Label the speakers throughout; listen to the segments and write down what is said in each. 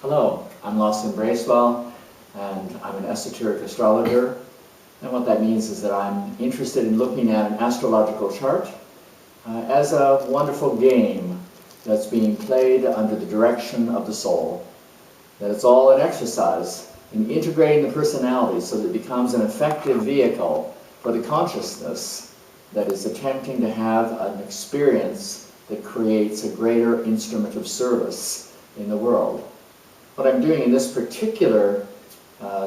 Speaker 1: Hello, I'm Lawson Bracewell, and I'm an esoteric astrologer. And what that means is that I'm interested in looking at an astrological chart as a wonderful game that's being played under the direction of the soul. That it's all an exercise in integrating the personality so that it becomes an effective vehicle for the consciousness that is attempting to have an experience that creates a greater instrument of service in the world. What I'm doing in this particular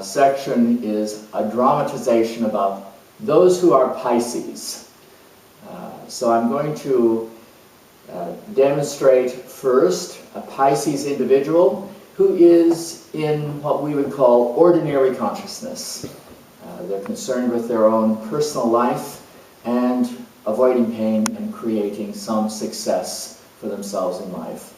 Speaker 1: section is a dramatization about those who are Pisces. So I'm going to demonstrate first a Pisces individual who is in what we would call ordinary consciousness. They're concerned with their own personal life and avoiding pain and creating some success for themselves in life.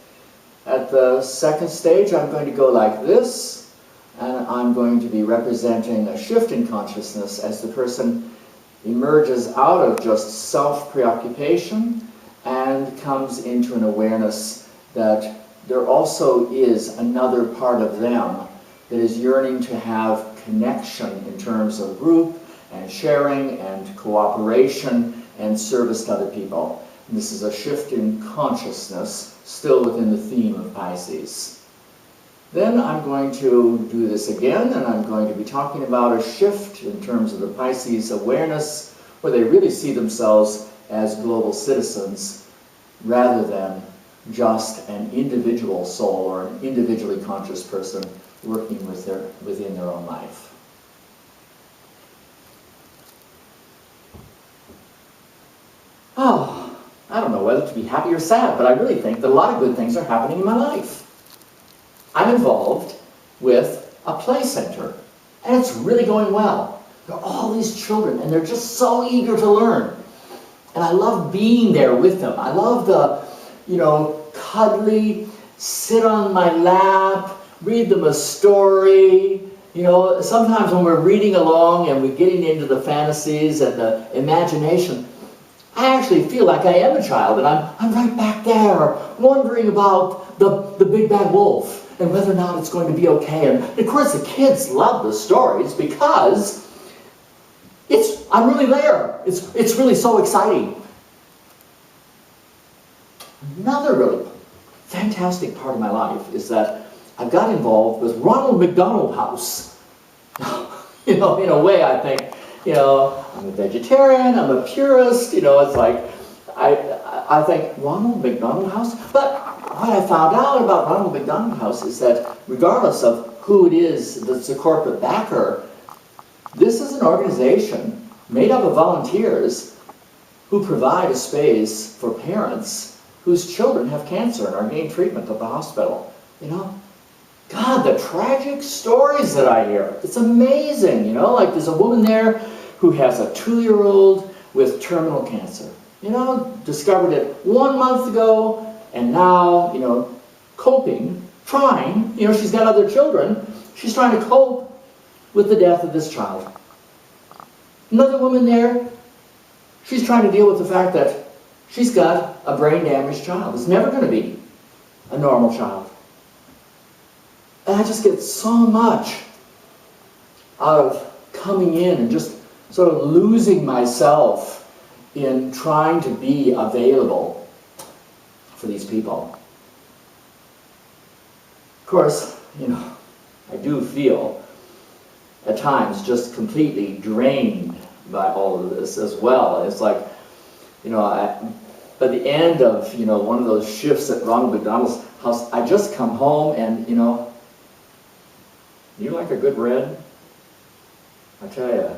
Speaker 1: At the second stage, I'm going to go like this, and I'm going to be representing a shift in consciousness as the person emerges out of just self-preoccupation and comes into an awareness that there also is another part of them that is yearning to have connection in terms of group and sharing and cooperation and service to other people. And this is a shift in consciousness, still within the theme of Pisces. Then I'm going to do this again, and I'm going to be talking about a shift in terms of the Pisces awareness, where they really see themselves as global citizens rather than just an individual soul or an individually conscious person working within their own life. Oh, I don't know whether to be happy or sad, but I really think that a lot of good things are happening in my life. I'm involved with a play center, and it's really going well. There are all these children, and they're just so eager to learn. And I love being there with them. I love the, cuddly, sit on my lap, read them a story. Sometimes when we're reading along and we're getting into the fantasies and the imagination, I actually feel like I am a child, and I'm right back there wondering about the big bad wolf and whether or not it's going to be okay. And of course the kids love the stories because I'm really there. It's really so exciting. Another really fantastic part of my life is that I've got involved with Ronald McDonald House. In a way I think, I'm a vegetarian, I'm a purist, it's like, I think Ronald McDonald House, but what I found out about Ronald McDonald House is that regardless of who it is that's the corporate backer, this is an organization made up of volunteers who provide a space for parents whose children have cancer and are getting treatment at the hospital. God, the tragic stories that I hear. It's amazing, like there's a woman there who has a 2-year-old with terminal cancer. Discovered it 1 month ago, and now, trying, she's got other children, she's trying to cope with the death of this child. Another woman there, she's trying to deal with the fact that she's got a brain-damaged child. It's never going to be a normal child. And I just get so much out of coming in and just sort of losing myself in trying to be available for these people. Of course, I do feel at times just completely drained by all of this as well. It's like, by the end of, one of those shifts at Ronald McDonald's House, I just come home and, you like a good red? I tell you,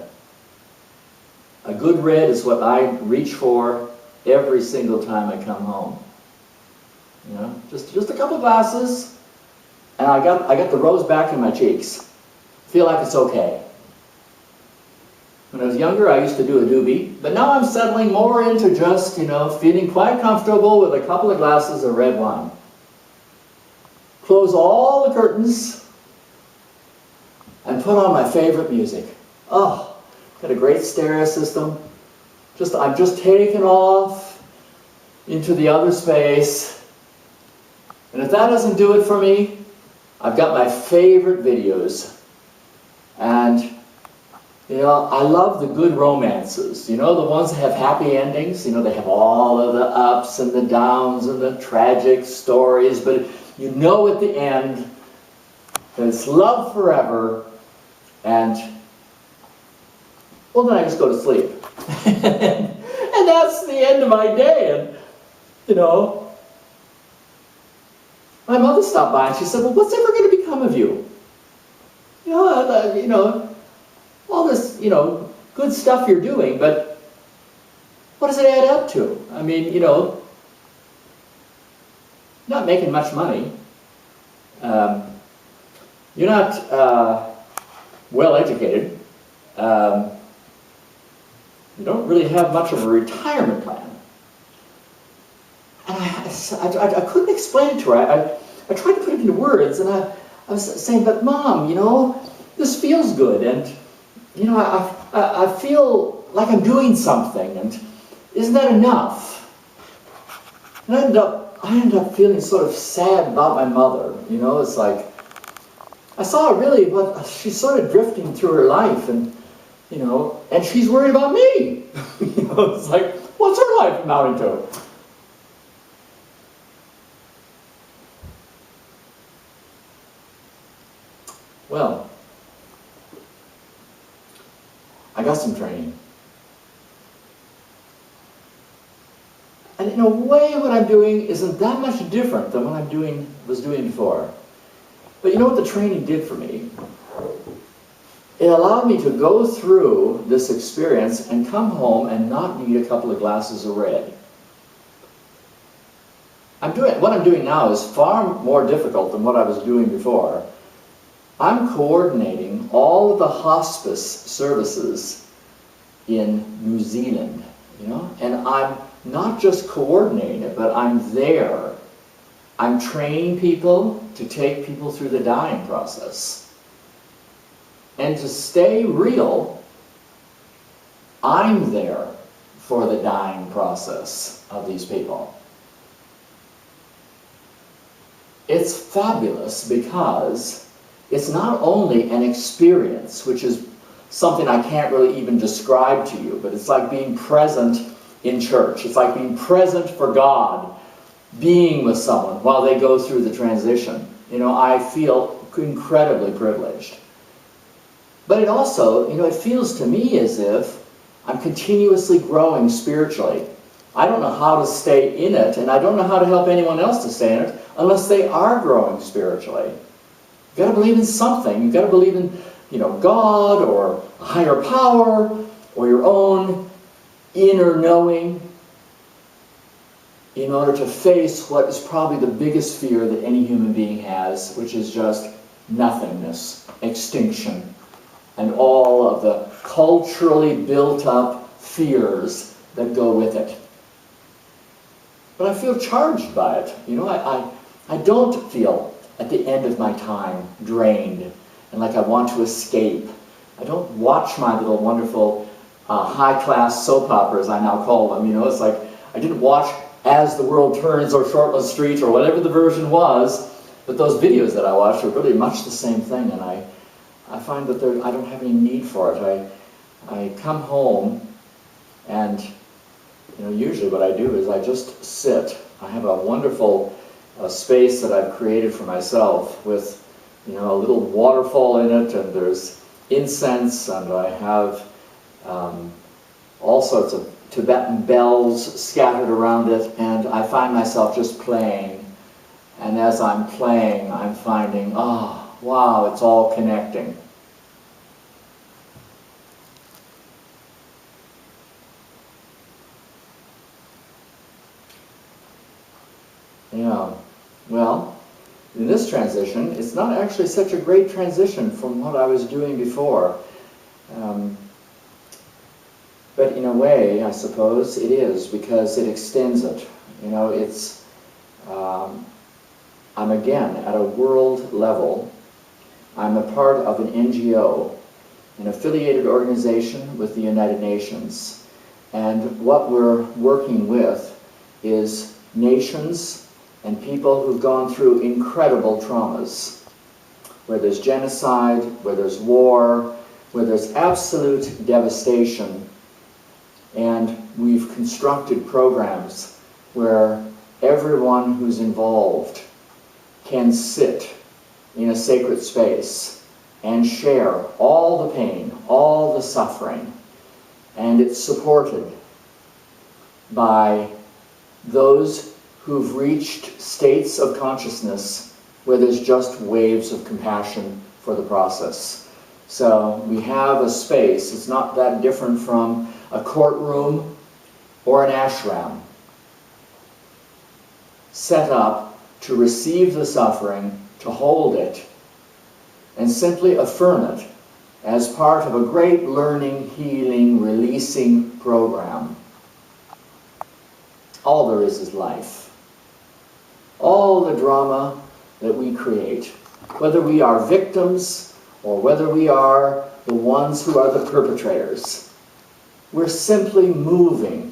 Speaker 1: a good red is what I reach for every single time I come home. Just a couple glasses, and I got the rose back in my cheeks. Feel like it's okay. When I was younger, I used to do a doobie, but now I'm settling more into just, feeling quite comfortable with a couple of glasses of red wine. Close all the curtains and put on my favorite music. Oh, got a great stereo system. I'm just taken off into the other space. And if that doesn't do it for me, I've got my favorite videos, and you know, I love the good romances, you know, the ones that have happy endings. You know, they have all of the ups and the downs and the tragic stories, but you know at the end that it's love forever, and well, then I just go to sleep. And that's the end of my day. And you know, my mother stopped by and she said, well, what's ever going to become of you? You know, all this, you know, good stuff you're doing, but what does it add up to? I mean, you know, not making much money. You're not well educated. You don't really have much of a retirement plan. And I couldn't explain it to her. I tried to put it into words, and I was saying, but Mom, you know, this feels good, and you know, I feel like I'm doing something, and isn't that enough? And I ended up feeling sort of sad about my mother. You know, it's like I saw really what she's sort of drifting through her life, and you know, and she's worried about me. You know, it's like, what's her life amounting to? Well, I got some training. And in a way, what I'm doing isn't that much different than what I was doing before. But you know what the training did for me? It allowed me to go through this experience and come home and not need a couple of glasses of red. What I'm doing now is far more difficult than what I was doing before. I'm coordinating all of the hospice services in New Zealand, you know, and I'm not just coordinating it, but I'm there. I'm training people to take people through the dying process. And to stay real, I'm there for the dying process of these people. It's fabulous because it's not only an experience, which is something I can't really even describe to you, but it's like being present in church. It's like being present for God, being with someone while they go through the transition. You know, I feel incredibly privileged. But it also, you know, it feels to me as if I'm continuously growing spiritually. I don't know how to stay in it, and I don't know how to help anyone else to stay in it unless they are growing spiritually. You've got to believe in something. You've got to believe in, you know, God or a higher power or your own inner knowing in order to face what is probably the biggest fear that any human being has, which is just nothingness, extinction, and all of the culturally built up fears that go with it. But I feel charged by it. You know, I don't feel at the end of my time drained and like I want to escape. I don't watch my little wonderful high-class soap operas, I now call them. You know, it's like I didn't watch As the World Turns or Shortless Street or whatever the version was, but those videos that I watched were really much the same thing, and I find that I don't have any need for it. I come home, and you know, usually what I do is I just sit. I have a wonderful space that I've created for myself with, you know, a little waterfall in it, and there's incense, and I have all sorts of Tibetan bells scattered around it, and I find myself just playing. And as I'm playing, I'm finding, oh, wow, it's all connecting. Yeah, well, in this transition, it's not actually such a great transition from what I was doing before. But in a way, I suppose, it is, because it extends it. You know, it's, I'm again at a world level. I'm a part of an NGO, an affiliated organization with the United Nations. And what we're working with is nations and people who've gone through incredible traumas. where there's genocide, where there's war, where there's absolute devastation. And we've constructed programs where everyone who's involved can sit in a sacred space and share all the pain, all the suffering, and it's supported by those who've reached states of consciousness where there's just waves of compassion for the process. So we have a space, it's not that different from a courtroom or an ashram, set up to receive the suffering, to hold it, and simply affirm it as part of a great learning, healing, releasing program. All there is life. All the drama that we create, whether we are victims or whether we are the ones who are the perpetrators, we're simply moving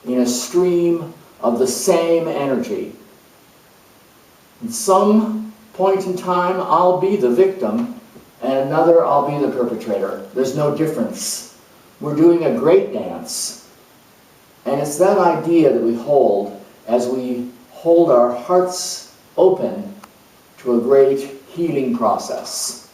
Speaker 1: in a stream of the same energy. At some point in time, I'll be the victim, and another, I'll be the perpetrator. There's no difference. We're doing a great dance. And it's that idea that we hold as we hold our hearts open to a great healing process.